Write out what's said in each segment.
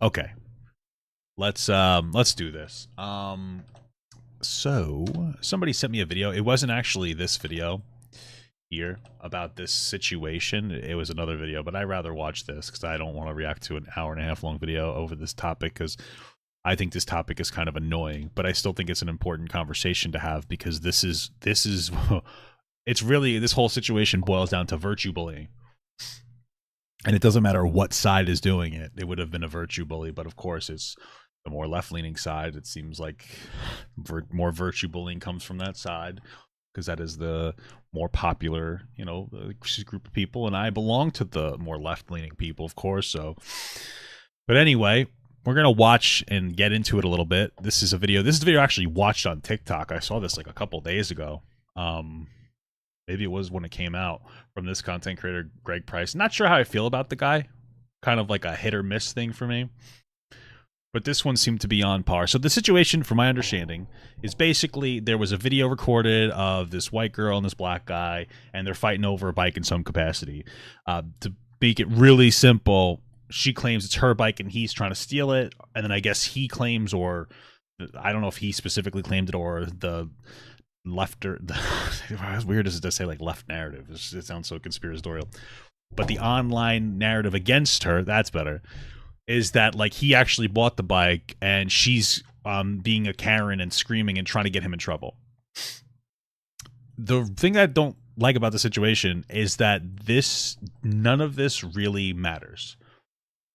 Okay, let's do this. So somebody sent me a video. It wasn't actually this video here about this situation. It was another video, but I rather watch this because I don't want to react to an hour and a half long video over this topic because I think this topic is kind of annoying, but I still think it's an important conversation to have because this is it's really, this whole situation boils down to virtue bullying. And it doesn't matter what side is doing it. It would have been a virtue bully, but of course it's the more left-leaning side. It seems like more virtue bullying comes from that side because that is the more popular, group of people. And I belong to the more left-leaning people, of course. So, but anyway, we're gonna watch and get into it a little bit. This is a video. This is a video I actually watched on TikTok. I saw this like a couple days ago. Maybe it was when it came out, from this content creator, Greg Price. Not sure how I feel about the guy. Kind of like a hit or miss thing for me. But this one seemed to be on par. So the situation, from my understanding, is basically there was a video recorded of this white girl and this black guy, and they're fighting over a bike in some capacity. To make it really simple, she claims it's her bike and he's trying to steal it. And then I guess he claims, or I don't know if he specifically claimed it or the lefter, as weird as it to say like left narrative, it sounds so conspiratorial, but the online narrative against her, that's better, is that like he actually bought the bike and she's being a Karen and screaming and trying to get him in trouble. The thing that I don't like about the situation is that none of this really matters,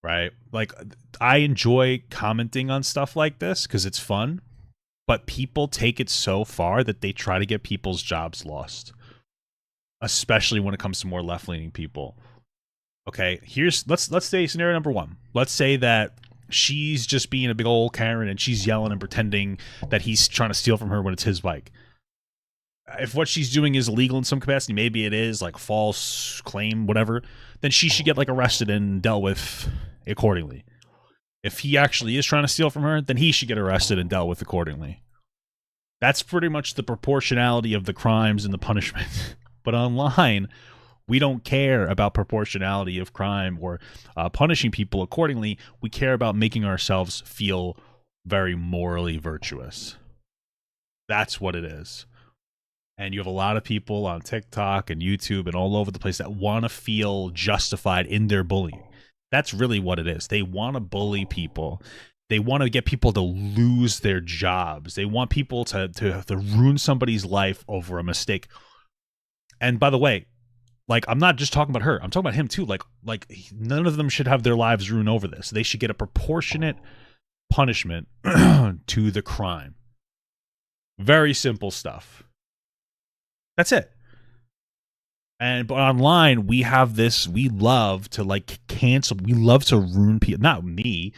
right? Like, I enjoy commenting on stuff like this because it's fun, but people take it so far that they try to get people's jobs lost, especially when it comes to more left-leaning people. Okay, let's say scenario number one. Let's say that she's just being a big old Karen and she's yelling and pretending that he's trying to steal from her when it's his bike. If what she's doing is illegal in some capacity, maybe it is like false claim, whatever, then she should get like arrested and dealt with accordingly. If he actually is trying to steal from her, then he should get arrested and dealt with accordingly. That's pretty much the proportionality of the crimes and the punishment. But online, we don't care about proportionality of crime or punishing people accordingly. We care about making ourselves feel very morally virtuous. That's what it is. And you have a lot of people on TikTok and YouTube and all over the place that want to feel justified in their bullying. That's really what it is. They want to bully people. They want to get people to lose their jobs. They want people to ruin somebody's life over a mistake. And by the way, like, I'm not just talking about her. I'm talking about him too. Like none of them should have their lives ruined over this. They should get a proportionate punishment to the crime. Very simple stuff. That's it. But online, we have this, we love to like cancel, we love to ruin people, not me,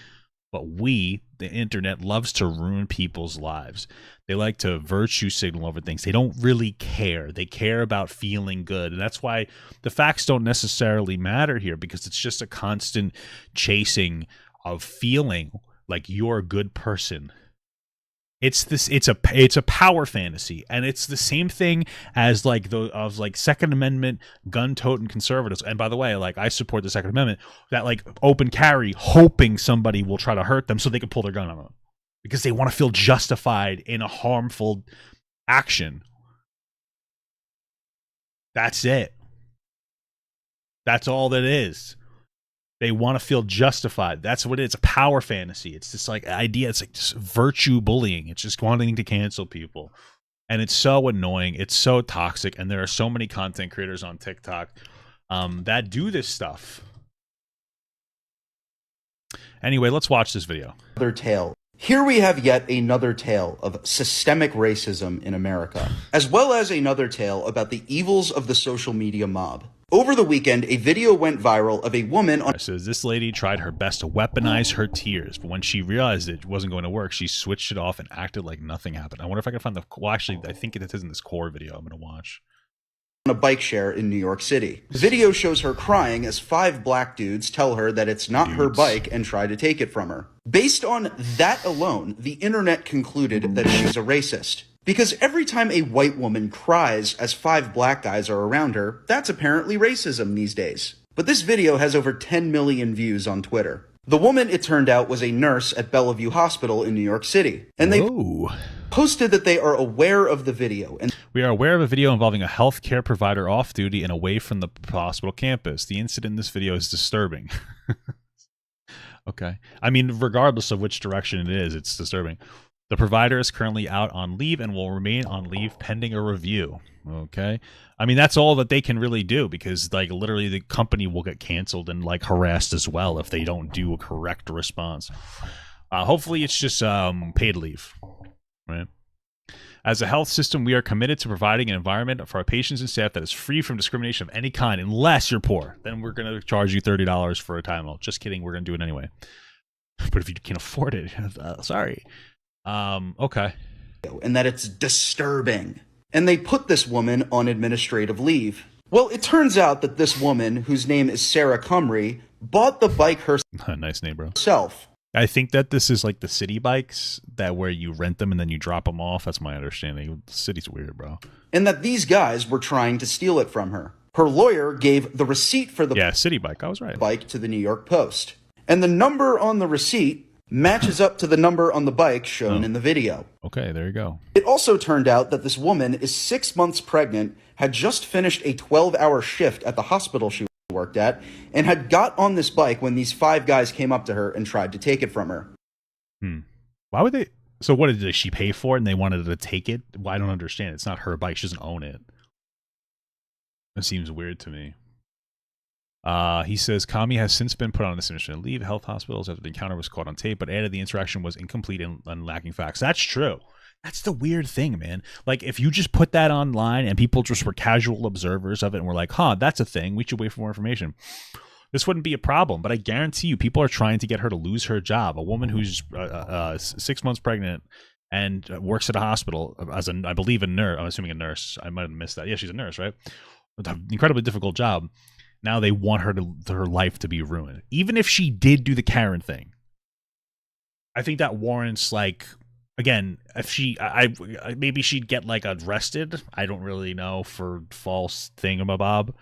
but the internet loves to ruin people's lives. They like to virtue signal over things. They don't really care. They care about feeling good. And that's why the facts don't necessarily matter here, because it's just a constant chasing of feeling like you're a good person. It's a power fantasy, and it's the same thing as like Second Amendment gun-toting conservatives. And by the way, like, I support the Second Amendment, that like open carry, hoping somebody will try to hurt them so they can pull their gun on them because they want to feel justified in a harmful action. That's it. That's all that is. They want to feel justified. That's what it is. A power fantasy. It's this like idea. It's like just virtue bullying. It's just wanting to cancel people. And it's so annoying. It's so toxic. And there are so many content creators on TikTok that do this stuff. Anyway, let's watch this video. Another tale. Here we have yet another tale of systemic racism in America, as well as another tale about the evils of the social media mob. Over the weekend, a video went viral of a woman on... So this lady tried her best to weaponize her tears, but when she realized it wasn't going to work, she switched it off and acted like nothing happened. I wonder if I can find the... Well, actually, I think it is in this core video I'm going to watch. On a bike share in New York City. The video shows her crying as 5 black dudes tell her that it's not her bike and try to take it from her. Based on that alone, the internet concluded that she's a racist. Because every time a white woman cries as 5 black guys are around her, that's apparently racism these days. But this video has over 10 million views on Twitter. The woman, it turned out, was a nurse at Bellevue Hospital in New York City. And they posted that they are aware of the video. And we are aware of a video involving a healthcare provider off duty and away from the hospital campus. The incident in this video is disturbing. Okay. I mean, regardless of which direction it is, it's disturbing. The provider is currently out on leave and will remain on leave pending a review. Okay. I mean, that's all that they can really do, because like literally the company will get canceled and like harassed as well if they don't do a correct response. Hopefully it's just paid leave, right? As a health system, we are committed to providing an environment for our patients and staff that is free from discrimination of any kind, unless you're poor. Then we're going to charge you $30 for a Tylenol. Just kidding. We're going to do it anyway. But if you can't afford it, sorry. Okay. And that it's disturbing. And they put this woman on administrative leave. Well, it turns out that this woman, whose name is Sarah Cumry, bought the bike Nice name, bro. herself. I think that this is like the Citi bikes, that where you rent them and then you drop them off. That's my understanding. The Citi's weird, bro. And that these guys were trying to steal it from her. Her lawyer gave the receipt for the Citi bike. I was right. bike to the New York Post. And the number on the receipt matches up to the number on the bike shown in the video. Okay, there you go. It also turned out that this woman is 6 months pregnant, had just finished a 12-hour shift at the hospital she worked at, and had got on this bike when these 5 guys came up to her and tried to take it from her. Why would they? So what did she pay for it and they wanted to take it? Well, I don't understand. It's not her bike. She doesn't own it. That seems weird to me. He says Kami has since been put on administrative leave. Health hospitals after the encounter was caught on tape, but added the interaction was incomplete and lacking facts. That's true. That's the weird thing, man. Like, if you just put that online and people just were casual observers of it and were like, huh, that's a thing, we should wait for more information, this wouldn't be a problem. But I guarantee you, people are trying to get her to lose her job. A woman who's 6 months pregnant and works at a hospital as I believe a nurse. I'm assuming a nurse. I might have missed that. Yeah, she's a nurse, right? An incredibly difficult job. Now they want her life to be ruined. Even if she did do the Karen thing, I think that warrants, like, again, if she, maybe she'd get like arrested. I don't really know, for false thingamabob.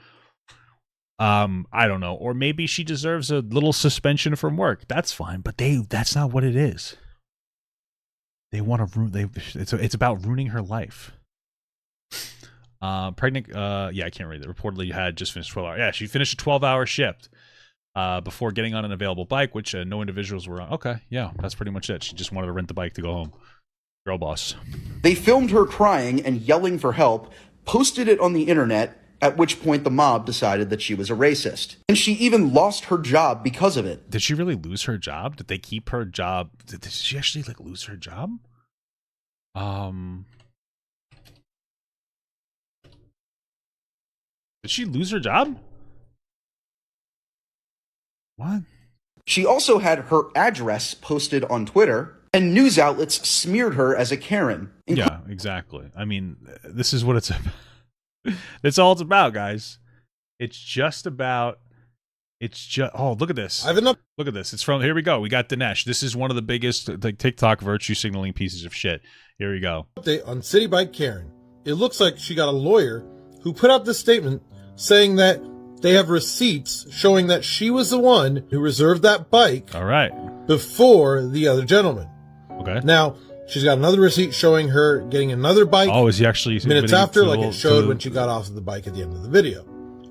I don't know, or maybe she deserves a little suspension from work. That's fine, but that's not what it is. They want to ruin. It's about ruining her life. Pregnant. Yeah, I can't read it. Reportedly had just finished 12 hours. Yeah, she finished a 12-hour shift before getting on an available bike, which no individuals were on. Okay, yeah, that's pretty much it. She just wanted to rent the bike to go home. Girl boss. They filmed her crying and yelling for help, posted it on the internet, at which point the mob decided that she was a racist. And she even lost her job because of it. Did she really lose her job? Did they keep her job? Did she actually like lose her job? Did she lose her job? What? She also had her address posted on Twitter, and news outlets smeared her as a Karen. Yeah, exactly. I mean, this is what it's about. That's all it's about, guys. It's just about. It's just. Oh, look at this. Look at this. It's from. Here we go. We got Dinesh. This is one of the biggest like TikTok virtue signaling pieces of shit. Here we go. Update on Citi Bike Karen. It looks like she got a lawyer who put out this statement saying that they have receipts showing that she was the one who reserved that bike. All right. Before the other gentleman. Okay. Now, she's got another receipt showing her getting another bike. Oh, is he actually minutes after, like it showed when she got off of the bike at the end of the video.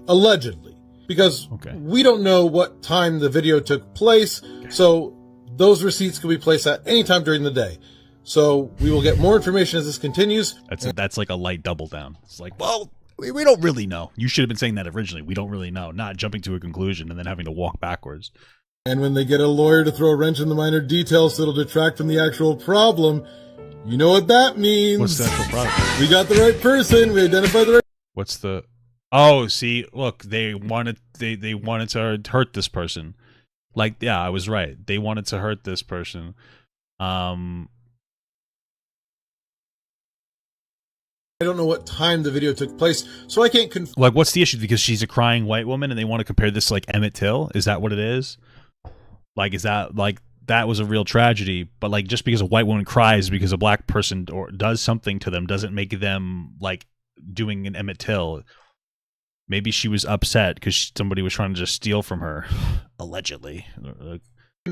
Allegedly. Because we don't know what time the video took place, so those receipts can be placed at any time during the day. So we will get more information as this continues. That's like a light double down. It's like, well, we don't really know. You should have been saying that originally. We don't really know. Not jumping to a conclusion and then having to walk backwards. And when they get a lawyer to throw a wrench in the minor details that'll detract from the actual problem, you know what that means. What's the actual problem? We got the right person. We identified the right. What's the? Oh, see, look, they wanted to hurt this person. Like, yeah, I was right. They wanted to hurt this person. I don't know what time the video took place, so I can't confirm. Like, what's the issue? Because she's a crying white woman and they want to compare this to, like, Emmett Till? Is that what it is? Like, is that, like, that was a real tragedy, but, like, just because a white woman cries because a black person or does something to them doesn't make them, like, doing an Emmett Till. Maybe she was upset because somebody was trying to just steal from her, allegedly.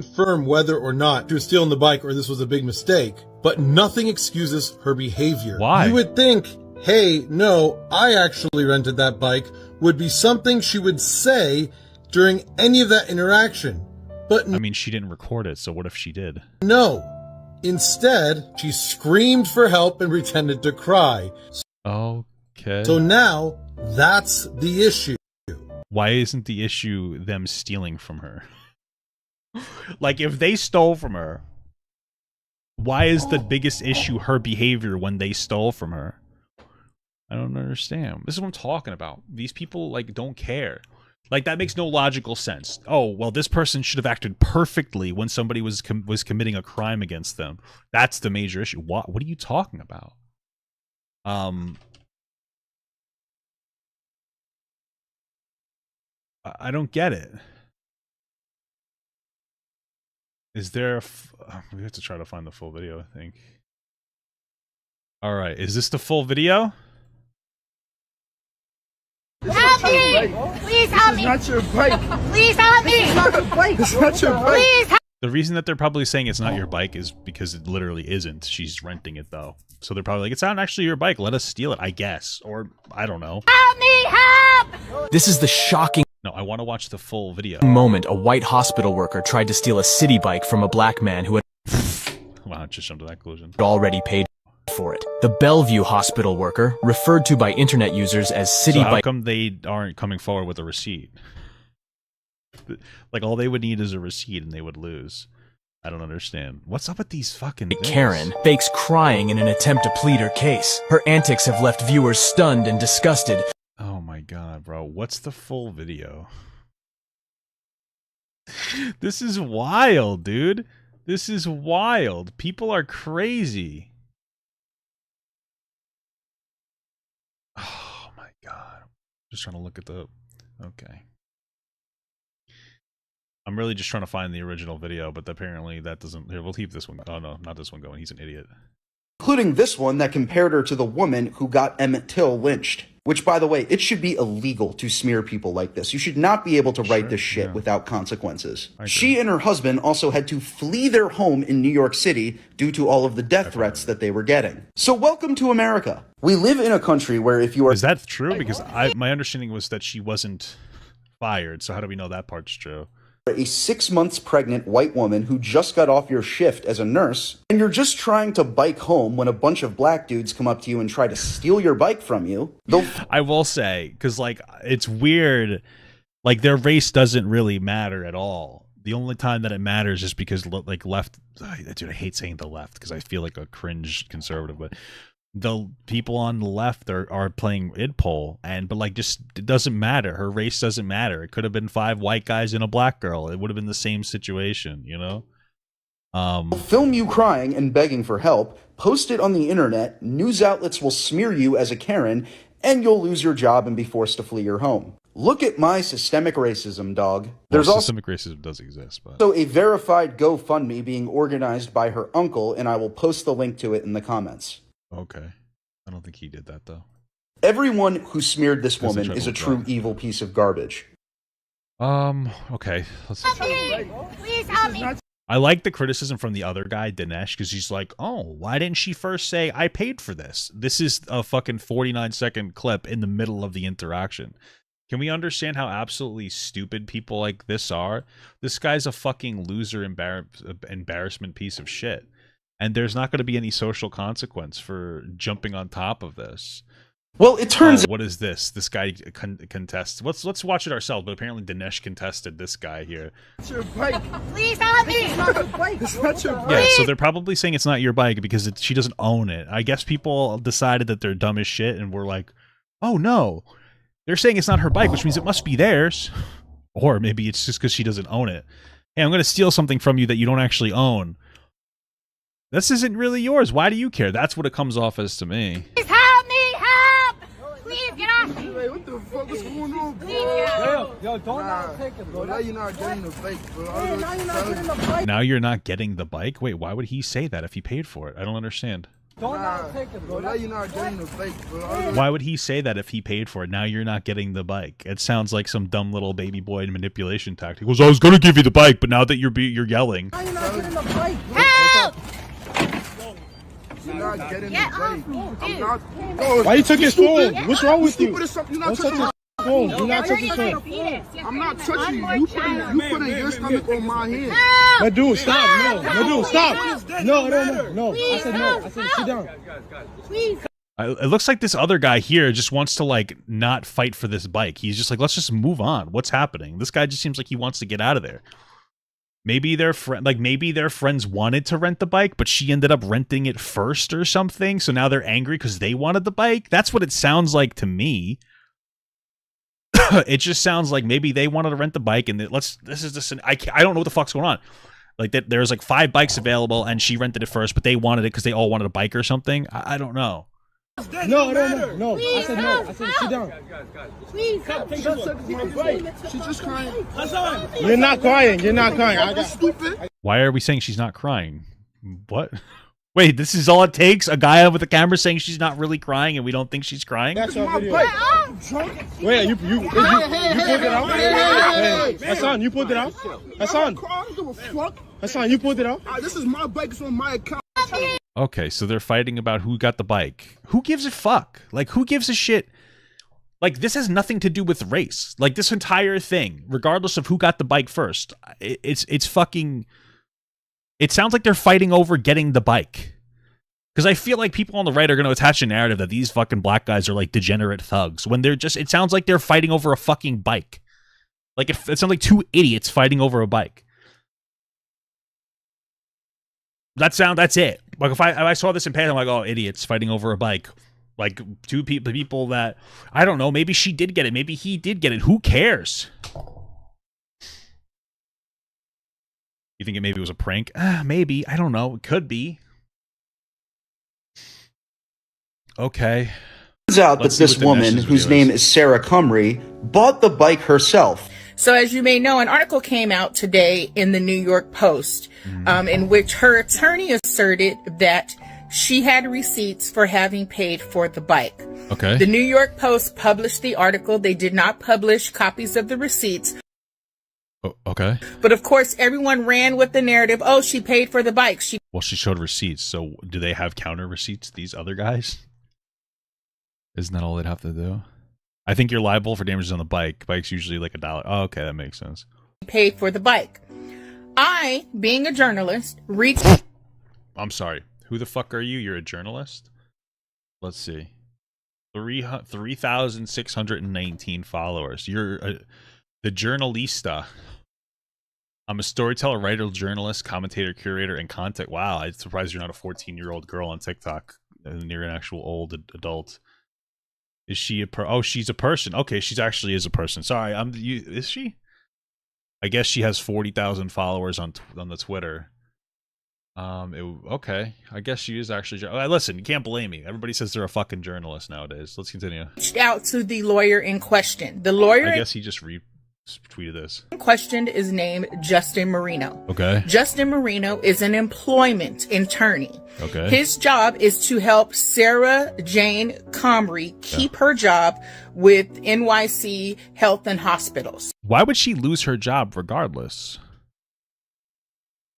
confirm whether or not she was stealing the bike or this was a big mistake, but nothing excuses her behavior. Why? You would think, hey, no, I actually rented that bike, would be something she would say during any of that interaction. But I mean, she didn't record it, so what if she did? no. Instead, she screamed for help and pretended to cry. Okay. So now, that's the issue. Why isn't the issue them stealing from her? Like, if they stole from her, why is the biggest issue her behavior when they stole from her? I don't understand. This is what I'm talking about. These people, like, don't care. Like, that makes no logical sense. Oh, well, this person should have acted perfectly when somebody was committing a crime against them. That's the major issue. What are you talking about? I don't get it. Is there we have to try to find the full video, I think. All right, is this the full video? Help me! Please help me! It's not your bike. Please help me! It's not your bike. It's not your bike. Please help The reason that they're probably saying it's not your bike is because it literally isn't. She's renting it, though. So they're probably like, it's not actually your bike. Let us steal it, I guess. Or, I don't know. me! Help! This is the shocking No, I want to watch the full video. moment a white hospital worker tried to steal a Citi bike from a black man who had Wow, just jumped to that conclusion. already paid for it. The Bellevue hospital worker, referred to by internet users as So Citi how bike come they aren't coming forward with a receipt? Like, all they would need is a receipt and they would lose. I don't understand. What's up with these fucking things? Karen fakes crying in an attempt to plead her case. Her antics have left viewers stunned and disgusted. Oh my god, bro. What's the full video? This is wild, dude. This is wild. People are crazy. Oh my god. Just trying to look at the... Okay. I'm really just trying to find the original video, but apparently that doesn't... Here, we'll keep this one. Oh no, not this one going. He's an idiot. Including this one that compared her to the woman who got Emmett Till lynched. Which, by the way, it should be illegal to smear people like this. You should not be able to write this shit without consequences. She and her husband also had to flee their home in New York City due to all of the death threats that they were getting. So welcome to America. We live in a country where if you are... Is that true? Because my understanding was that she wasn't fired, so how do we know that part's true? A 6 months pregnant white woman who just got off your shift as a nurse, and you're just trying to bike home when a bunch of black dudes come up to you and try to steal your bike from you. I will say, because, like, it's weird, like, their race doesn't really matter at all. The only time that it matters is because, like, left... Dude, I hate saying the left because I feel like a cringe conservative, but the people on the left are playing id poll, but like, just, it doesn't matter. Her race doesn't matter. It could have been 5 white guys and a black girl. It would have been the same situation, you know? Film you crying and begging for help, post it on the internet, news outlets will smear you as a Karen, and you'll lose your job and be forced to flee your home. Look at my systemic racism, dog. There's also systemic racism does exist, but a verified GoFundMe being organized by her uncle, and I will post the link to it in the comments. okay. I don't think he did that, though. Everyone who smeared this woman is a true evil piece of garbage. Okay. Let's... me! Please help me! I like the criticism from the other guy, Dinesh, because he's like, oh, why didn't she first say, I paid for this? This is a fucking 49-second clip in the middle of the interaction. Can we understand how absolutely stupid people like this are? This guy's a fucking loser, embarrassment piece of shit. And there's not going to be any social consequence for jumping on top of this. Well, it turns out... What is this? This guy contests. Let's watch it ourselves, but apparently Dinesh contested this guy here. It's your bike. Please help me! It's not your bike. It's not your bike. Yeah, so they're probably saying it's not your bike because she doesn't own it. I guess people decided that they're dumb as shit and were like, oh no. They're saying it's not her bike, which means it must be theirs. Or maybe it's just because she doesn't own it. Hey, I'm going to steal something from you that you don't actually own. This isn't really yours. Why do you care? That's what it comes off as to me. Please help me! Help! Please get off me! Hey, what the fuck is going on, bro? Please get off me! Yo, don't take it, bro. Now you're not getting the bike, bro. Now you're not getting the bike. Now you're not getting the bike? Wait, why would he say that if he paid for it? I don't understand. Nah, bro, now you're not getting the bike, bro. Why would he say that if he paid for it? Now you're not getting the bike. It sounds like some dumb little baby boy manipulation tactic. He goes, I was gonna give you the bike, but now that you're yelling. Now you're not getting the bike, bro. Help! You're not getting Get the off bike. me, I'm dude. not. Bro, Why you took his phone? stupid? What's wrong with you? Stupid as something. You're not Don't touching touch my his phone. Do not touch his phone. I'm not touching you. You putting your stomach on my hand. My dude, stop. No, my dude, stop. No, I don't know. No, I said no. I said sit down. Please. It looks like this other guy here just wants to like not fight for this bike. He's just like, let's just move on. What's happening? This guy just seems like he wants to get out of there. Maybe their friends wanted to rent the bike, but she ended up renting it first or something. So now they're angry because they wanted the bike. That's what it sounds like to me. It just sounds like maybe they wanted to rent the bike, and I don't know what the fuck's going on. Like that, there's like 5 bikes available, and she rented it first, but they wanted it because they all wanted a bike or something. I don't know. No, I don't know. No, I said no. I said sit down. Please help. She's just crying. You're not crying. You're not crying. I got Stupid. Why are we saying she's not crying? What? Wait, this is all it takes? A guy with a camera saying she's not really crying, and we don't think she's crying? That's our My video. bike. Wait, you pulled it out? Hey, Hassan, you pulled it out? Hassan, I don't give a fuck. Hassan, you pulled it out? This is my bike. It's on my account. Okay, so they're fighting about who got the bike. Who gives a fuck? Like, who gives a shit? Like, this has nothing to do with race. Like, this entire thing, regardless of who got the bike first, it's fucking... It sounds like they're fighting over getting the bike. Because I feel like people on the right are going to attach a narrative that these fucking black guys are, like, degenerate thugs. When they're just... It sounds like they're fighting over a fucking bike. Like, it sounds like 2 idiots fighting over a bike. That's it. Like if I saw this in Pan, I'm like, oh, idiots fighting over a bike. Like 2 people that I don't know. Maybe she did get it. Maybe he did get it. Who cares? You think maybe it was a prank? Maybe. I don't know. It could be. Okay. Turns out that this woman, whose name is Sarah Cumry, bought the bike herself. So as you may know, an article came out today in the New York Post in which her attorney asserted that she had receipts for having paid for the bike. Okay. The New York Post published the article. They did not publish copies of the receipts. Oh, okay. But of course, everyone ran with the narrative, oh, she paid for the bike. Well, she showed receipts. So do they have counter receipts, these other guys? Isn't that all they'd have to do? I think you're liable for damages on the bike. Bike's usually like $1. Oh, okay, that makes sense. Paid for the bike. I, being a journalist, reached... I'm sorry. Who the fuck are you? You're a journalist? Let's see. 3,619 followers. You're the journalista. I'm a storyteller, writer, journalist, commentator, curator, and content. Wow, I'm surprised you're not a 14-year-old girl on TikTok and you're an actual old adult. Is she oh, she's a person. Okay, she's actually is a person. Sorry, is she? I guess she has 40,000 followers on the Twitter. Okay, I guess she is actually. Listen, you can't blame me. Everybody says they're a fucking journalist nowadays. Let's continue. Reached out to the lawyer in question. The lawyer, I guess he just retweeted this. In question is named Justin Marino. Okay. Justin Marino is an employment attorney. Okay. His job is to help Sarah Jane Comrie keep her job with NYC Health and Hospitals. Why would she lose her job regardless?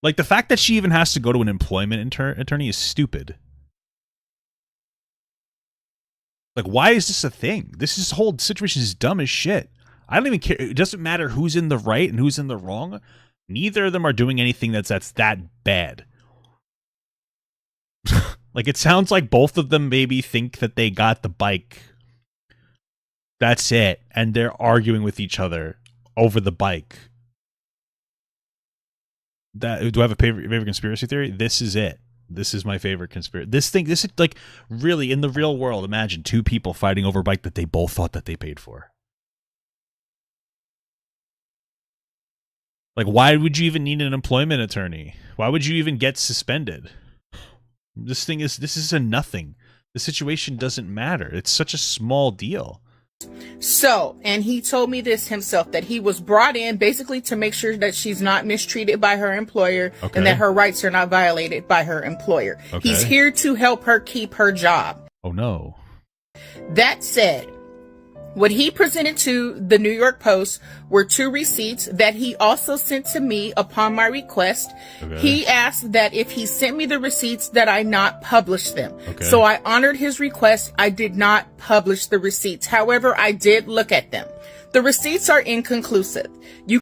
Like, the fact that she even has to go to an employment attorney is stupid. Like, why is this a thing? This whole situation is dumb as shit. I don't even care. It doesn't matter who's in the right and who's in the wrong. Neither of them are doing anything that's that bad. Like, it sounds like both of them maybe think that they got the bike. That's it. And they're arguing with each other over the bike. Do I have a favorite conspiracy theory? This is it. This is my favorite conspiracy. This is like, really, in the real world, imagine 2 people fighting over a bike that they both thought that they paid for. Like, why would you even need an employment attorney? Why would you even get suspended? This is a nothing. The situation doesn't matter. It's such a small deal. So, and he told me this himself, that he was brought in basically to make sure that she's not mistreated by her employer and that her rights are not violated by her employer. He's here to help her keep her job. Oh, no. That said, what he presented to the New York Post were 2 receipts that he also sent to me upon my request. He asked that if he sent me the receipts that I not publish them. So I honored his request. I did not publish the receipts. However, I did look at them. The receipts are inconclusive. You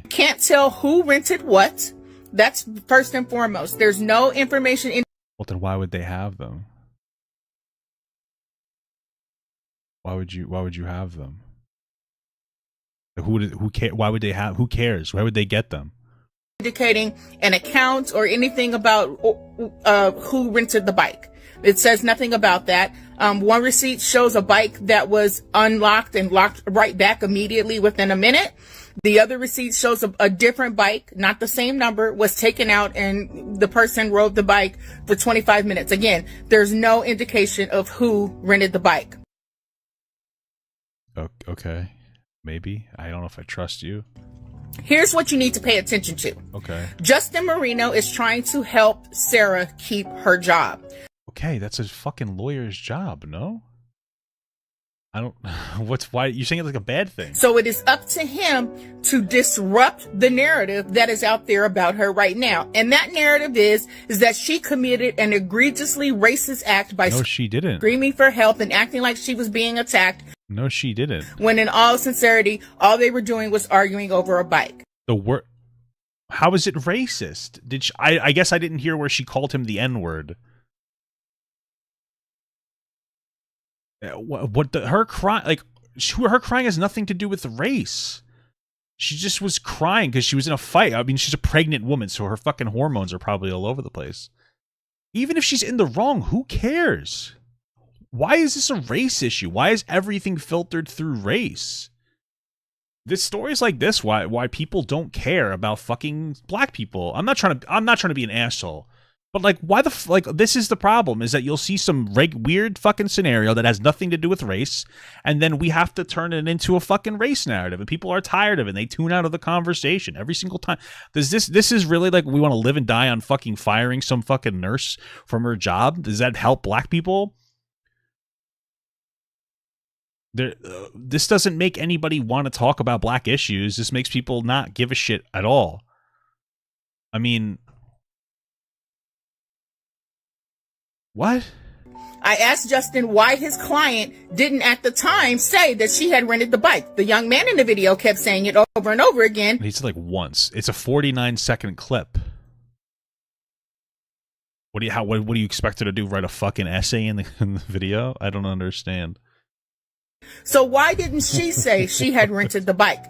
can't tell who rented what. That's first and foremost. There's no information in. Well, then why would they have them? Why would you have them? Why would they have? Who cares? Why would they get them? Indicating an account or anything about who rented the bike. It says nothing about that. One receipt shows a bike that was unlocked and locked right back immediately within a minute. The other receipt shows a different bike, not the same number, was taken out and the person rode the bike for 25 minutes. Again, there's no indication of who rented the bike. Okay, maybe. I don't know if I trust you. Here's what you need to pay attention to. Okay. Justin Marino is trying to help Sarah keep her job. Okay, that's a fucking lawyer's job, no? I don't... Why... You're saying it's like a bad thing. So it is up to him to disrupt the narrative that is out there about her right now. And that narrative is that she committed an egregiously racist act by she didn't. Screaming for help and acting like she was being attacked. No, she didn't. When in all sincerity, all they were doing was arguing over a bike. How is it racist? I guess I didn't hear where she called him the N-word. Her crying has nothing to do with race. She just was crying because she was in a fight. I mean, she's a pregnant woman, so her fucking hormones are probably all over the place. Even if she's in the wrong, who cares? Why is this a race issue? Why is everything filtered through race? This stories like this, why people don't care about fucking black people. I'm not trying to be an asshole. But like, why this is the problem, is that you'll see some weird fucking scenario that has nothing to do with race, and then we have to turn it into a fucking race narrative, and people are tired of it, and they tune out of the conversation every single time. This is really like, we want to live and die on fucking firing some fucking nurse from her job? Does that help black people? This doesn't make anybody want to talk about black issues. This makes people not give a shit at all. I mean, what? I asked Justin why his client didn't at the time say that she had rented the bike. The young man in the video kept saying it over and over again. He said like once. It's a 49-second clip. What do you expect her to do? Write a fucking essay in the video? I don't understand. So why didn't she say she had rented the bike?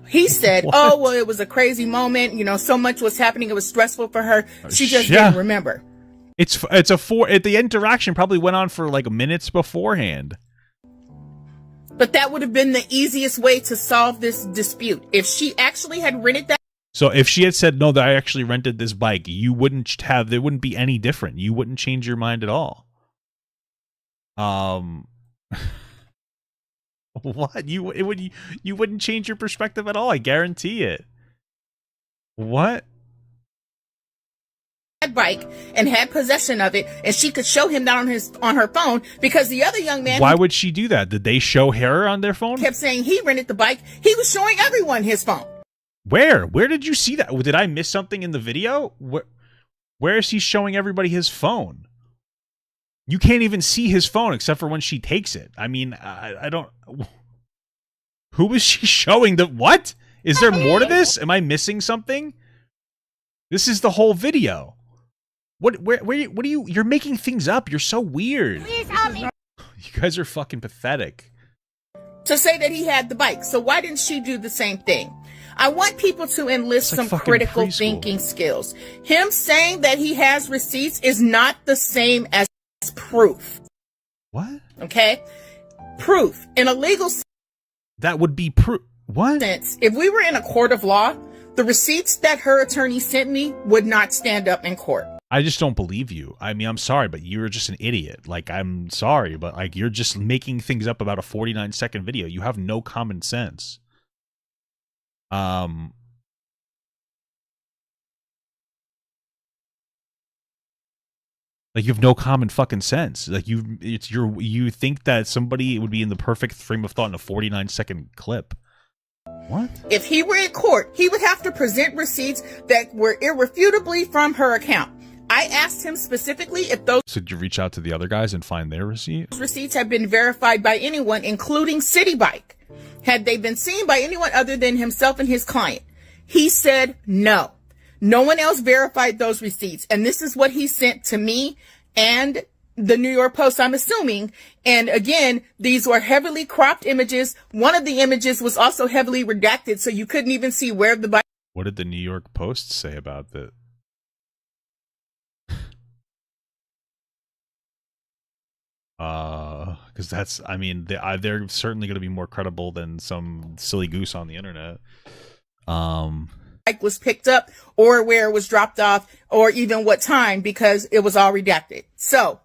He said, oh, well, it was a crazy moment. You know, so much was happening. It was stressful for her. She just didn't remember. The interaction probably went on for like minutes beforehand. But that would have been the easiest way to solve this dispute. If she actually had rented that. So if she had said, no, that I actually rented this bike, there wouldn't be any different. You wouldn't change your mind at all. What? You wouldn't change your perspective at all. I guarantee it. What? Bike and had possession of it, and she could show him that on her phone, because the other young man. Why would she do that? Did they show her on their phone? Kept saying he rented the bike. He was showing everyone his phone. Where did you see that? Did I miss something in the video? Where is he showing everybody his phone? You can't even see his phone except for when she takes it. I mean, I don't. Who is she showing the what? Is there more to this? Am I missing something? This is the whole video. What are you? You're making things up. You're so weird. Please help me. You guys are fucking pathetic. To say that he had the bike. So why didn't she do the same thing? I want people to enlist some critical thinking skills. Him saying that he has receipts is not the same as proof. What? Okay? Proof. In a legal sense. That would be proof. What? If we were in a court of law, the receipts that her attorney sent me would not stand up in court. I just don't believe you. I mean, I'm sorry, but you're just an idiot. Like, I'm sorry, but like, you're just making things up about a 49-second video. You have no common sense. Like, you have no common fucking sense. Like, you think that somebody would be in the perfect frame of thought in a 49-second clip. What? If he were in court, he would have to present receipts that were irrefutably from her account. I asked him specifically if those So did you reach out to the other guys and find their receipt? receipts have been verified by anyone, including Citi Bike. Had they been seen by anyone other than himself and his client? He said no. No one else verified those receipts. And this is what he sent to me and the New York Post, I'm assuming. And again, these were heavily cropped images. One of the images was also heavily redacted, so you couldn't even see where the bike. What did the New York Post say about that? Because that's, I mean, they're certainly going to be more credible than some silly goose on the internet. Bike was picked up, or where it was dropped off, or even what time, because it was all redacted. So,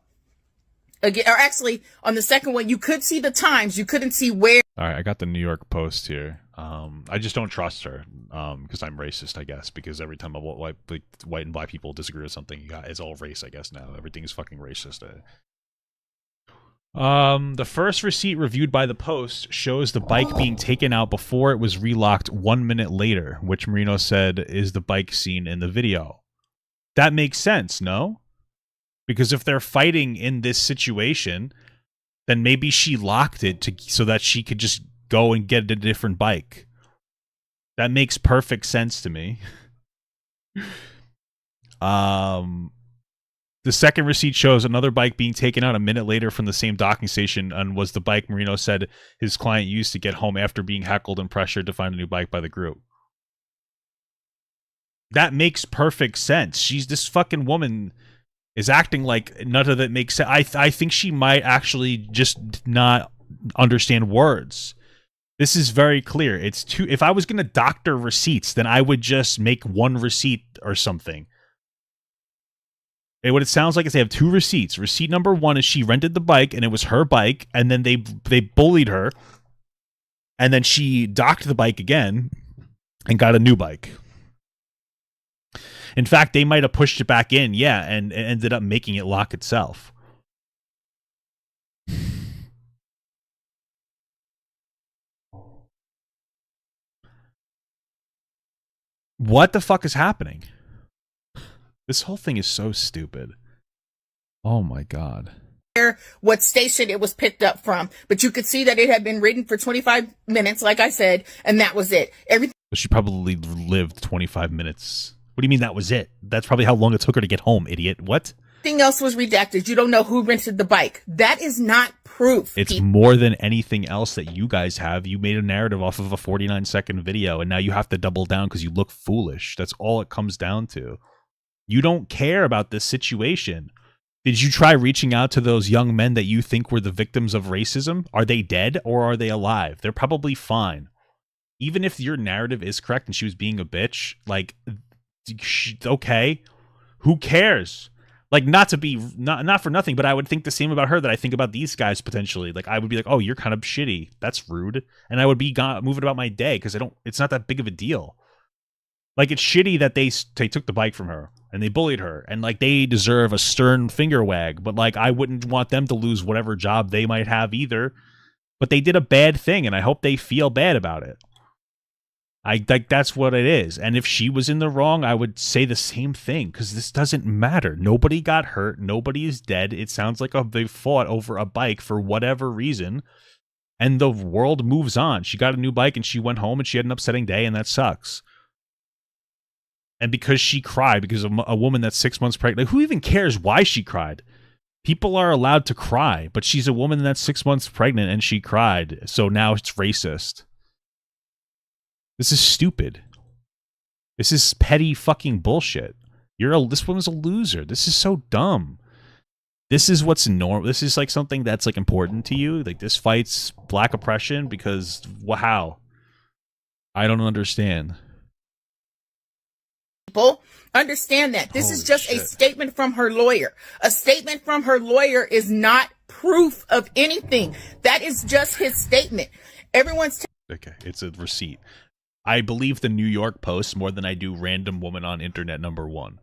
again, or actually, on the second one, you could see the times, you couldn't see where. All right, I got the New York Post here. I just don't trust her because I'm racist, I guess. Because every time white and black people disagree with something, it's all race, I guess. Now everything is fucking racist. The first receipt reviewed by the Post shows the bike being taken out before it was relocked 1 minute later, which Marino said is the bike seen in the video. That makes sense, no? Because if they're fighting in this situation, then maybe she locked it so that she could just go and get a different bike. That makes perfect sense to me. The second receipt shows another bike being taken out a minute later from the same docking station and was the bike Marino said his client used to get home after being heckled and pressured to find a new bike by the group. That makes perfect sense. This fucking woman is acting like none of that makes sense. I think she might actually just not understand words. This is very clear. If I was going to doctor receipts, then I would just make one receipt or something. What it sounds like is they have two receipts. Receipt number one is she rented the bike and it was her bike, and then they bullied her, and then she docked the bike again and got a new bike. In fact, they might have pushed it back in, and ended up making it lock itself. What the fuck is happening? This whole thing is so stupid. Oh my god. What station it was picked up from, but you could see that it had been ridden for 25 minutes, like I said, and that was it. She probably lived 25 minutes. What do you mean that was it? That's probably how long it took her to get home, idiot. What? Everything else was redacted. You don't know who rented the bike. That is not proof. It's more than anything else that you guys have. You made a narrative off of a 49-second video, and now you have to double down because you look foolish. That's all it comes down to. You don't care about this situation. Did you try reaching out to those young men that you think were the victims of racism? Are they dead or are they alive? They're probably fine. Even if your narrative is correct and she was being a bitch, like, okay, who cares? Like, not for nothing, but I would think the same about her that I think about these guys potentially. Like, I would be like, oh, you're kind of shitty. That's rude. And I would be moving about my day because it's not that big of a deal. Like, it's shitty that they took the bike from her and they bullied her, and like they deserve a stern finger wag, but like I wouldn't want them to lose whatever job they might have either. But they did a bad thing, and I hope they feel bad about it. That's what it is. And if she was in the wrong, I would say the same thing, because this doesn't matter. Nobody got hurt. Nobody is dead. It sounds like they fought over a bike for whatever reason, and the world moves on. She got a new bike and she went home and she had an upsetting day, and that sucks. And because she cried, because of a woman that's 6 months pregnant, who even cares why she cried? People are allowed to cry, but she's a woman that's 6 months pregnant and she cried, so now it's racist. This is stupid. This is petty fucking bullshit. This woman's a loser. This is so dumb. This is what's normal. This is like something that's like important to you. Like, this fights black oppression because how? I don't understand. people. Understand that. This is just a statement from her lawyer. A statement from her lawyer is not proof of anything. That is just his statement. Everyone's okay, it's a receipt. I believe the New York Post more than I do random woman on internet #1.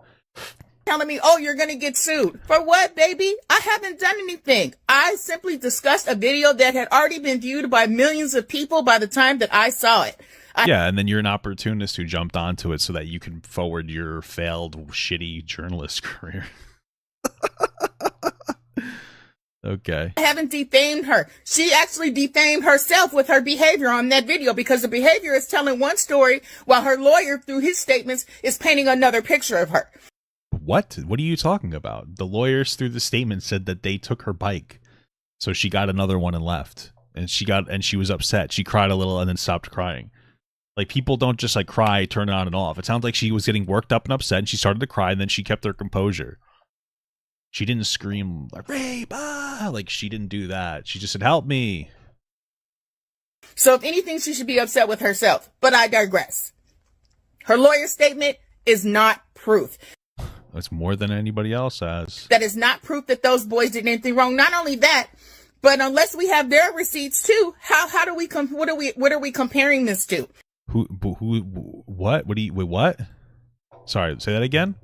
telling me, oh, you're going to get sued. For what, baby? I haven't done anything. I simply discussed a video that had already been viewed by millions of people by the time that I saw it. Yeah, and then you're an opportunist who jumped onto it so that you can forward your failed, shitty journalist career. Okay. I haven't defamed her. She actually defamed herself with her behavior on that video because the behavior is telling one story while her lawyer, through his statements, is painting another picture of her. What? What are you talking about? The lawyers through the statement said that they took her bike. So she got another one and left. And she was upset. She cried a little and then stopped crying. Like, people don't just like cry, turn it on and off. It sounds like she was getting worked up and upset and she started to cry and then she kept her composure. She didn't scream like rape, like she didn't do that. She just said, help me. So if anything, she should be upset with herself. But I digress. Her lawyer's statement is not proof. That's more than anybody else has. That is not proof that those boys did anything wrong. Not only that, but unless we have their receipts too, how do we what are we comparing this to? What? What? Sorry, say that again.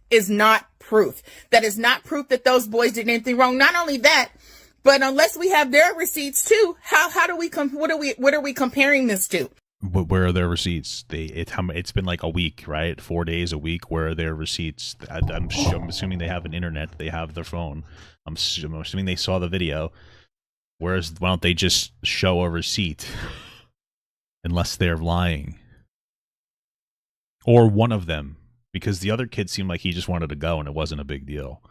Is not proof. That is not proof that those boys did anything wrong. Not only that, but unless we have their receipts too, how do we what are we comparing this to? Where are their receipts? It's been like a week, right? 4 days, a week. Where are their receipts? I'm assuming they have an internet. They have their phone. I'm assuming they saw the video. Why don't they just show a receipt? Unless they're lying. Or one of them. Because the other kid seemed like he just wanted to go and it wasn't a big deal.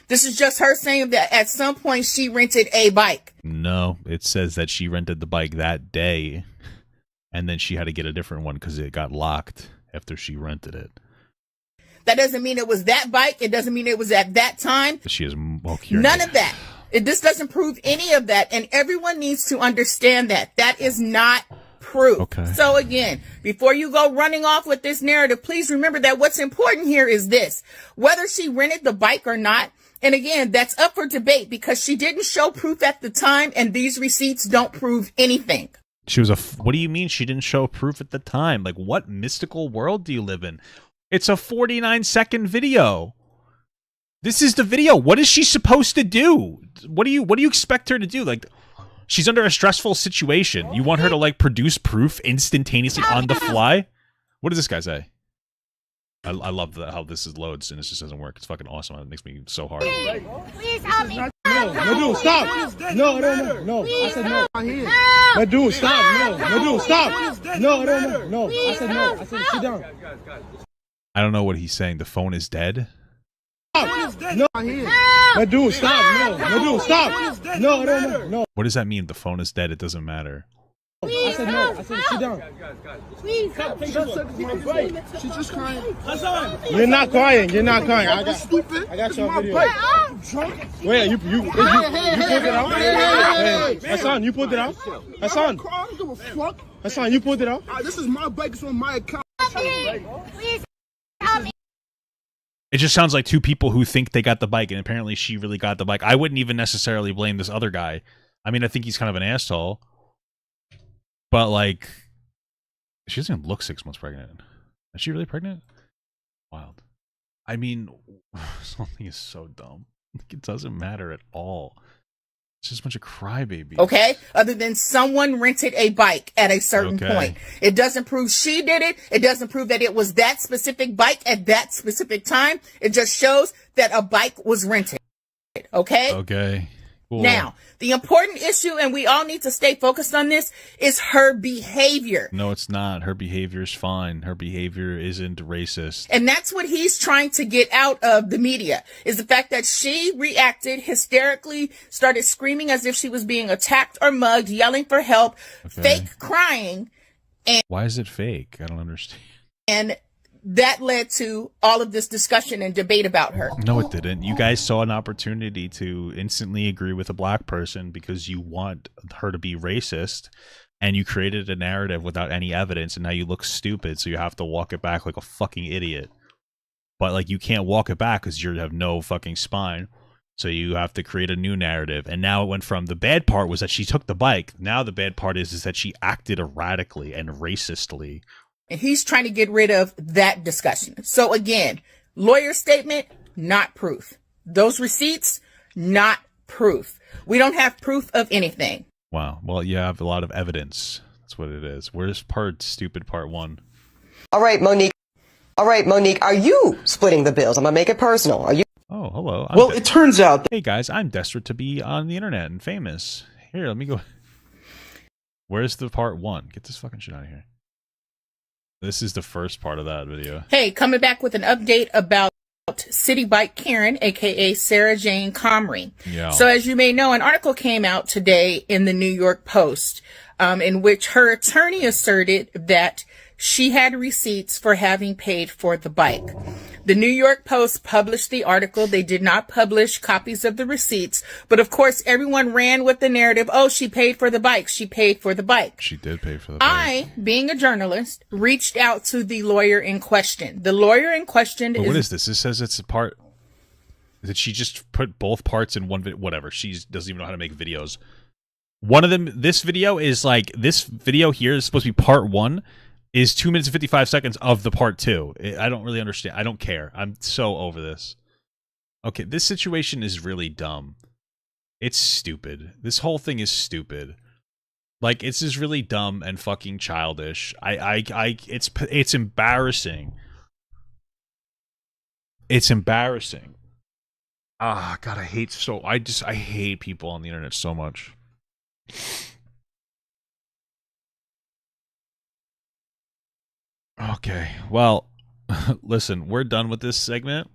This is just her saying that at some point she rented a bike. No, it says that she rented the bike that day. And then she had to get a different one because it got locked after she rented it. That doesn't mean it was that bike. It doesn't mean it was at that time. She is none of that. This doesn't prove any of that. And everyone needs to understand that. That is not proof. Okay. So again, before you go running off with this narrative, please remember that what's important here is this. Whether she rented the bike or not, and again, that's up for debate because she didn't show proof at the time and these receipts don't prove anything. She was what do you mean she didn't show proof at the time? Like, what mystical world do you live in? It's a 49-second video. This is the video. What is she supposed to do? What do you expect her to do? Like, she's under a stressful situation. You want her to like produce proof instantaneously on the fly? What does this guy say? I love how this is loads and this just doesn't work. It's fucking awesome. It makes me so hard. Please help me. No, dude, stop. No. I said no. No, dude, stop. No, dude, stop. No. I said no. I said sit down. I don't know what he's saying. The phone is dead? No, dude, stop. No, dude, stop. No. What does that mean? The phone is dead. It doesn't matter. I said no. I said sit down. Please help me. She's just crying. You're not crying. I got Stupid. I got your video. I'm drunk. Wait, you put it out? Hey, Hassan, you put it out? Hassan, I don't give a fuck. Hassan, you put it out? This is my bike. It's on my account. Please help me. It just sounds like two people who think they got the bike, and apparently she really got the bike. I wouldn't even necessarily blame this other guy. I mean, I think he's kind of an asshole. But, like, she doesn't even look 6 months pregnant. Is she really pregnant? Wild. I mean, something is so dumb. It doesn't matter at all. It's just a bunch of crybabies. Okay? Other than someone rented a bike at a certain point. It doesn't prove she did it. It doesn't prove that it was that specific bike at that specific time. It just shows that a bike was rented. Okay? Okay. Cool. Now, the important issue, and we all need to stay focused on this, is her behavior. No, it's not. Her behavior is fine. Her behavior isn't racist. And that's what he's trying to get out of the media, is the fact that she reacted hysterically, started screaming as if she was being attacked or mugged, yelling for help, fake crying. And why is it fake? I don't understand. And that led to all of this discussion and debate about her. No, it didn't. You guys saw an opportunity to instantly agree with a black person because you want her to be racist. and you created a narrative without any evidence, and now you look stupid, so you have to walk it back like a fucking idiot. But like you can't walk it back because you have no fucking spine. So you have to create a new narrative. And now it went from the bad part was that she took the bike. Now the bad part is that she acted erratically and racistly. And he's trying to get rid of that discussion. So again, lawyer statement, not proof. Those receipts, not proof. We don't have proof of anything. Wow. Well, you have a lot of evidence. That's what it is. Where's stupid part 1? All right, Monique. Are you splitting the bills? I'm going to make it personal. Are you? Oh, hello. Well, it turns out that hey guys, I'm desperate to be on the internet and famous. Here, let me go. Where's the part 1? Get this fucking shit out of here. This is the first part of that video. Hey, coming back with an update about Citi Bike Karen, aka Sarah Jane Comrie. Yeah. So as you may know, an article came out today in the New York Post, in which her attorney asserted that she had receipts for having paid for the bike. The New York Post published the article. They did not publish copies of the receipts, but of course everyone ran with the narrative, oh, she paid for the bike. She paid for the bike. She did pay for the bike. I, being a journalist, reached out to the lawyer in question. The lawyer in question But what is this? This says it's a part... Did she just put both parts in one video? Whatever. She doesn't even know how to make videos. One of them... This video is like... This video here is supposed to be part 1. Is 2 minutes and 55 seconds of the part 2. I don't really understand. I don't care. I'm so over this. Okay, this situation is really dumb. It's stupid. This whole thing is stupid. Like, it's just really dumb and fucking childish. It's embarrassing. It's embarrassing. Ah, God, I hate people on the internet so much. Okay, well, listen, we're done with this segment.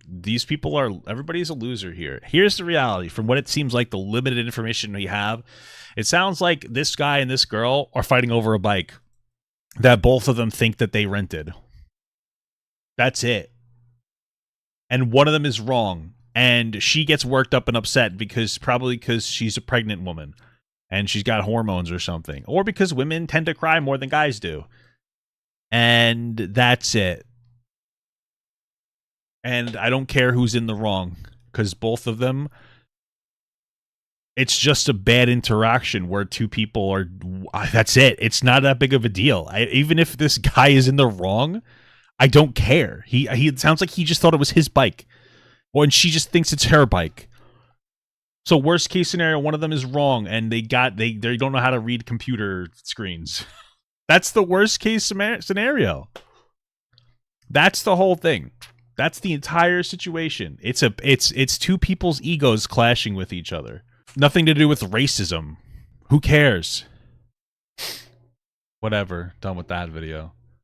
These people everybody's a loser here. Here's the reality. From what it seems like, the limited information we have, it sounds like this guy and this girl are fighting over a bike that both of them think that they rented. That's it. And one of them is wrong, and she gets worked up and upset probably because she's a pregnant woman. And she's got hormones or something. Or because women tend to cry more than guys do. And that's it. And I don't care who's in the wrong. Because both of them... It's just a bad interaction where two people are... That's it. It's not that big of a deal. Even if this guy is in the wrong, I don't care. It sounds like he just thought it was his bike. And she just thinks it's her bike. So worst case scenario, one of them is wrong, and they don't know how to read computer screens. That's the worst case scenario. That's the whole thing. That's the entire situation. It's two people's egos clashing with each other. Nothing to do with racism. Who cares? Whatever. Done with that video.